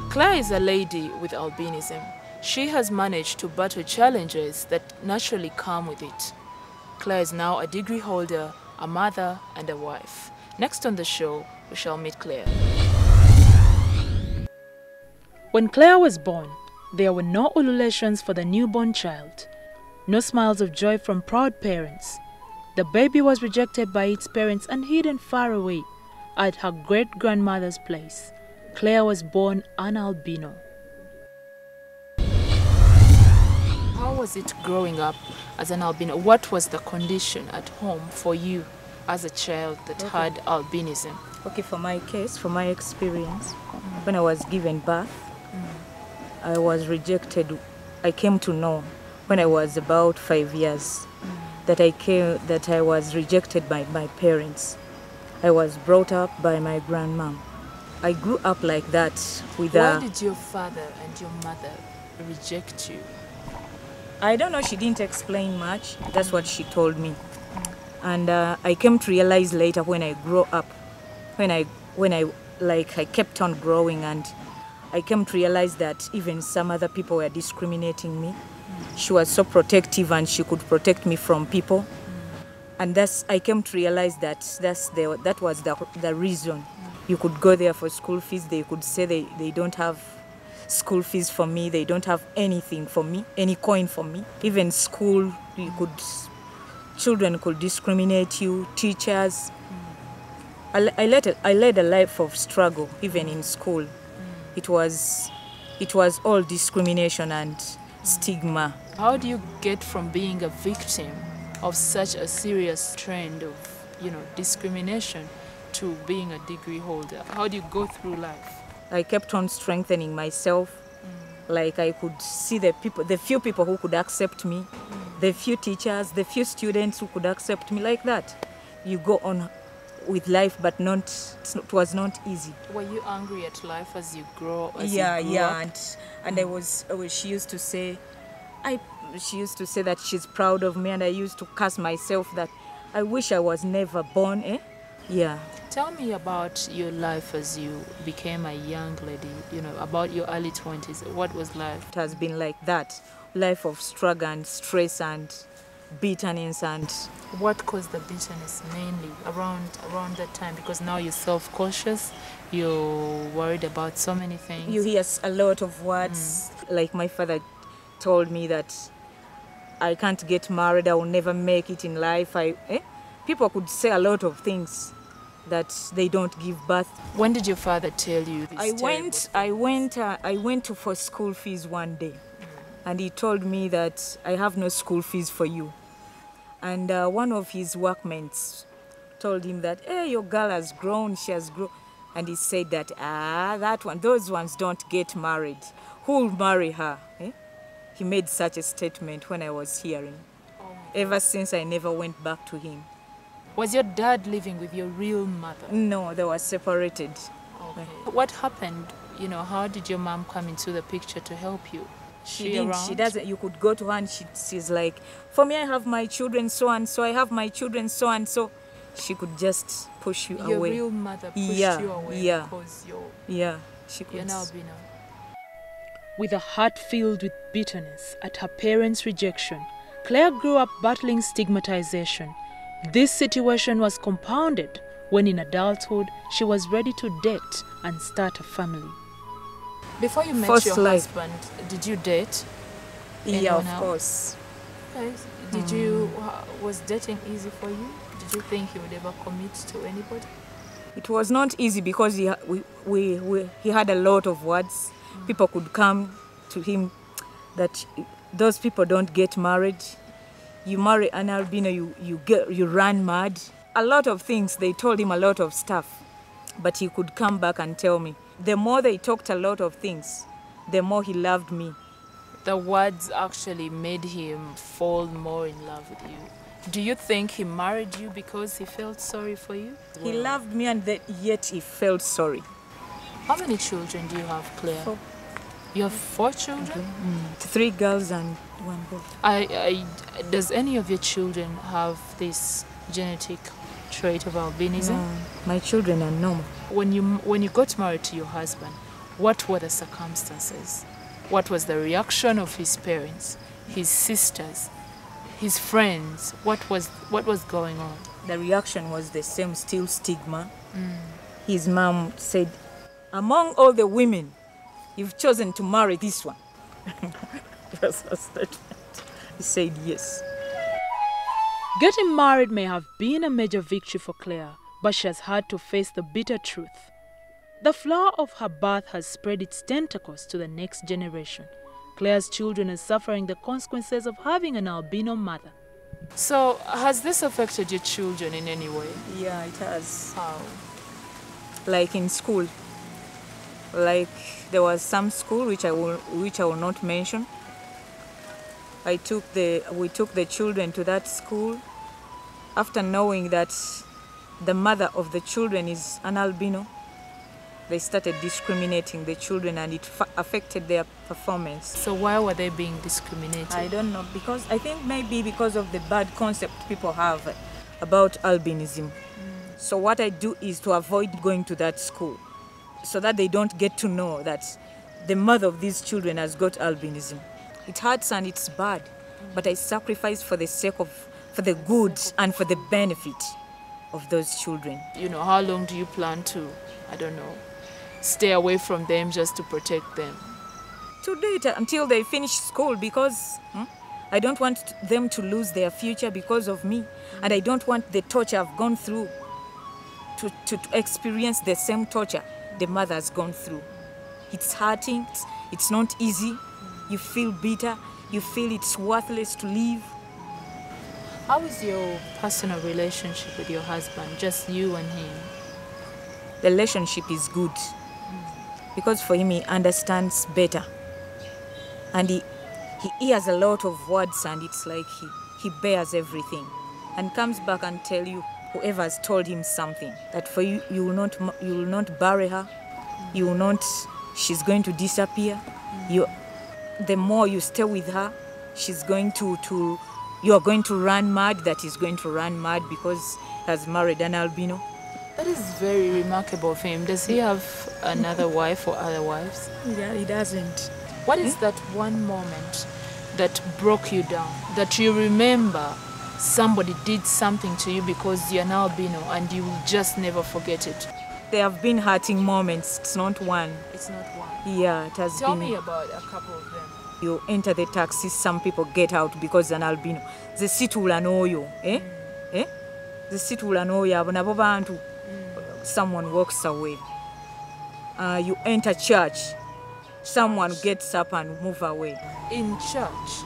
Claire is a lady with albinism. She has managed to battle challenges that naturally come with it. Claire is now a degree holder, a mother, and a wife. Next on the show, we shall meet Claire. When Claire was born, there were no ululations for the newborn child, no smiles of joy from proud parents. The baby was rejected by its parents and hidden far away at her great-grandmother's place. Claire was born an albino. How was it growing up as an albino? What was the condition at home for you as a child that had albinism? Okay, for my case, for my experience, when I was given birth, I was rejected. I came to know when I was about 5 years that I was rejected by my parents. I was brought up by my grandmom. I grew up like that with Why did your father and your mother reject you? I don't know, she didn't explain much. That's what she told me. And I came to realize later when I grew up, when I kept on growing, and I came to realize that even some other people were discriminating me. She was so protective and she could protect me from people. And I came to realize that that was the reason. You could go there for school fees. They could say they don't have school fees for me. They don't have anything for me, any coin for me. Even school, children could discriminate you, teachers. I led a life of struggle, even in school. It was all discrimination and stigma. How do you get from being a victim of such a serious trend of, discrimination to being a degree holder? How do you go through life? I kept on strengthening myself. Like I could see the few people who could accept me, the few teachers, the few students who could accept me like that. You go on with life, but it was not easy. Were you angry at life as you grow? And she used to say that she's proud of me, and I used to curse myself that I wish I was never born. Yeah. Tell me about your life as you became a young lady, about your early 20s. What was life? It has been like that. Life of struggle and stress and bitterness. And what caused the bitterness mainly around that time? Because now you're self-conscious, you're worried about so many things. You hear a lot of words. Like my father told me that I can't get married, I will never make it in life. People could say a lot of things that they don't give birth. When did your father tell you this? I went for school fees one day, and he told me that I have no school fees for you. And one of his workmates told him that, hey, your girl has grown, she has grown. And he said that, those ones don't get married. Who'll marry her? He made such a statement when I was hearing. Ever since, I never went back to him. Was your dad living with your real mother? No, they were separated. Okay. What happened? How did your mom come into the picture to help you? She doesn't. You could go to her and she's like, for me, I have my children so and so. I have my children so and so. She could just push you away. Your real mother pushed you away because you're an albino. With a heart filled with bitterness at her parents' rejection, Claire grew up battling stigmatization. This situation was compounded when in adulthood she was ready to date and start a family. Before you met your husband, did you date? Yeah, of course. Okay. Was dating easy for you? Did you think he would ever commit to anybody? It was not easy because he had a lot of words. People could come to him that those people don't get married. You marry an albino, you run mad. A lot of things, they told him a lot of stuff. But he could come back and tell me. The more they talked a lot of things, the more he loved me. The words actually made him fall more in love with you. Do you think he married you because he felt sorry for you? He loved me and yet he felt sorry. How many children do you have, Claire? 4. You have 4 children? 3 girls and 1 boy. Does any of your children have this genetic trait of albinism? No, my children are normal. When you got married to your husband, What were the circumstances? What was the reaction of his parents, his sisters, his friends? What was going on? The reaction was the same, still stigma. His mom said, among all the women, you've chosen to marry this one. That's her statement. He said yes. Getting married may have been a major victory for Claire, but she has had to face the bitter truth. The flower of her birth has spread its tentacles to the next generation. Claire's children are suffering the consequences of having an albino mother. So, has this affected your children in any way? Yeah, it has. How? Like in school. Like there was some school which I will not mention. We took the children to that school after knowing that the mother of the children is an albino. They started discriminating the children, and it affected their performance. So why were they being discriminated? I don't know, because I think maybe because of the bad concept people have about albinism. So what I do is to avoid going to that school so that they don't get to know that the mother of these children has got albinism. It hurts and it's bad, but I sacrifice for the good and for the benefit of those children. You know, how long do you plan to, I don't know, stay away from them just to protect them? To do it until they finish school, because I don't want them to lose their future because of me, and I don't want the torture I've gone through to experience the same torture the mother has gone through. It's hurting, it's not easy, you feel bitter, you feel it's worthless to live. How is your personal relationship with your husband, just you and him? The relationship is good, because for him he understands better, and he hears a lot of words, and it's like he bears everything and comes back and tell you, whoever has told him something, that for you, you will not bury her, she's going to disappear. The more you stay with her, you are going to run mad. That is going to run mad because he has married an albino. That is very remarkable of him. Does he have another wife or other wives? Yeah, he doesn't. What is that one moment that broke you down, that you remember somebody did something to you because you're an albino and you will just never forget it? There have been hurting moments. It's not one. It's not one? Yeah, it has Tell been. me about a couple of them. You enter the taxi, some people get out because an albino. The seat will annoy you. The seat will annoy you. Someone walks away. You enter church. Someone gets up and move away. In church?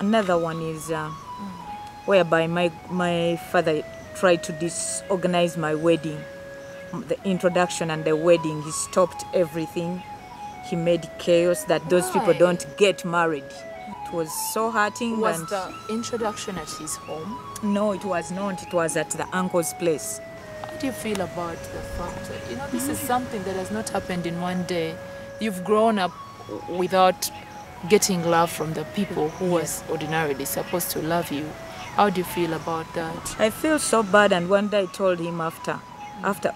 Another one is whereby my father tried to disorganize my wedding. The introduction and the wedding, he stopped everything. He made chaos that those people don't get married. It was so hurting. Was the introduction at his home? No, it was not. It was at the uncle's place. How do you feel about the fact that, this is something that has not happened in one day? You've grown up without getting love from the people who was ordinarily supposed to love you. How do you feel about that? I feel so bad, and one day I told him after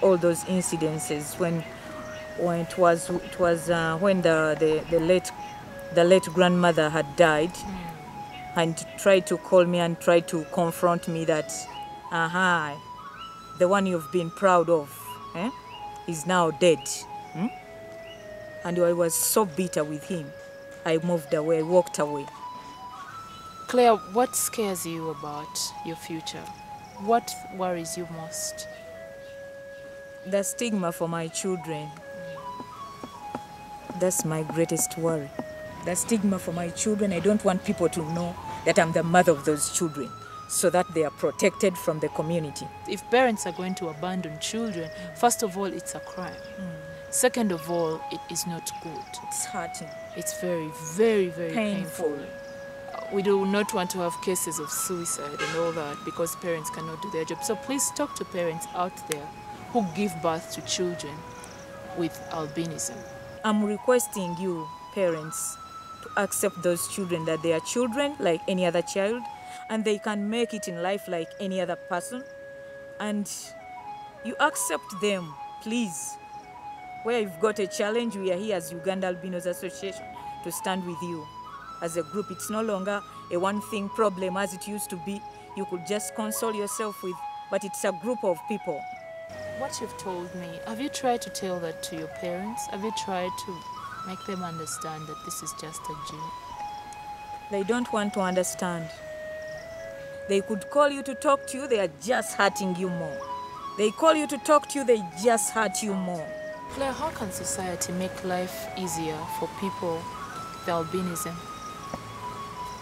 all those incidences, when when the late grandmother had died, and tried to call me and tried to confront me that the one you've been proud of is now dead. And I was so bitter with him. I moved away, I walked away. Claire, what scares you about your future? What worries you most? The stigma for my children. That's my greatest worry. The stigma for my children. I don't want people to know that I'm the mother of those children, so that they are protected from the community. If parents are going to abandon children, first of all, it's a crime. Second of all, it is not good. It's hurting. It's very, very, very painful. We do not want to have cases of suicide and all that because parents cannot do their job. So please talk to parents out there who give birth to children with albinism. I'm requesting you, parents, to accept those children, that they are children like any other child, and they can make it in life like any other person. And you accept them, please. Where you've got a challenge, we are here as Uganda Albinos Association to stand with you. As a group, it's no longer a one-thing problem as it used to be. You could just console yourself with, but it's a group of people. What you've told me, have you tried to tell that to your parents? Have you tried to make them understand that this is just a dream? They don't want to understand. They could call you to talk to you, they are just hurting you more. They call you to talk to you, they just hurt you more. Claire, how can society make life easier for people with albinism?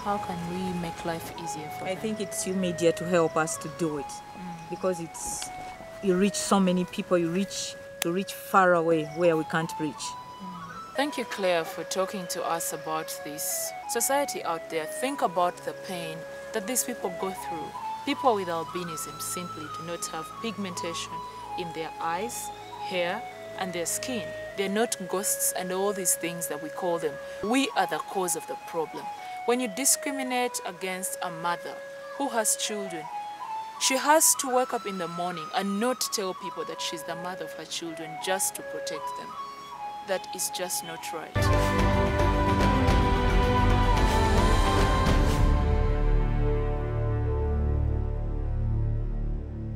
How can we make life easier for them? I think it's you media to help us to do it. Because you reach so many people, you reach far away where we can't reach. Thank you, Claire, for talking to us about this. Society out there, think about the pain that these people go through. People with albinism simply do not have pigmentation in their eyes, hair, and their skin. They're not ghosts and all these things that we call them. We are the cause of the problem. When you discriminate against a mother who has children, she has to wake up in the morning and not tell people that she's the mother of her children just to protect them. That is just not right.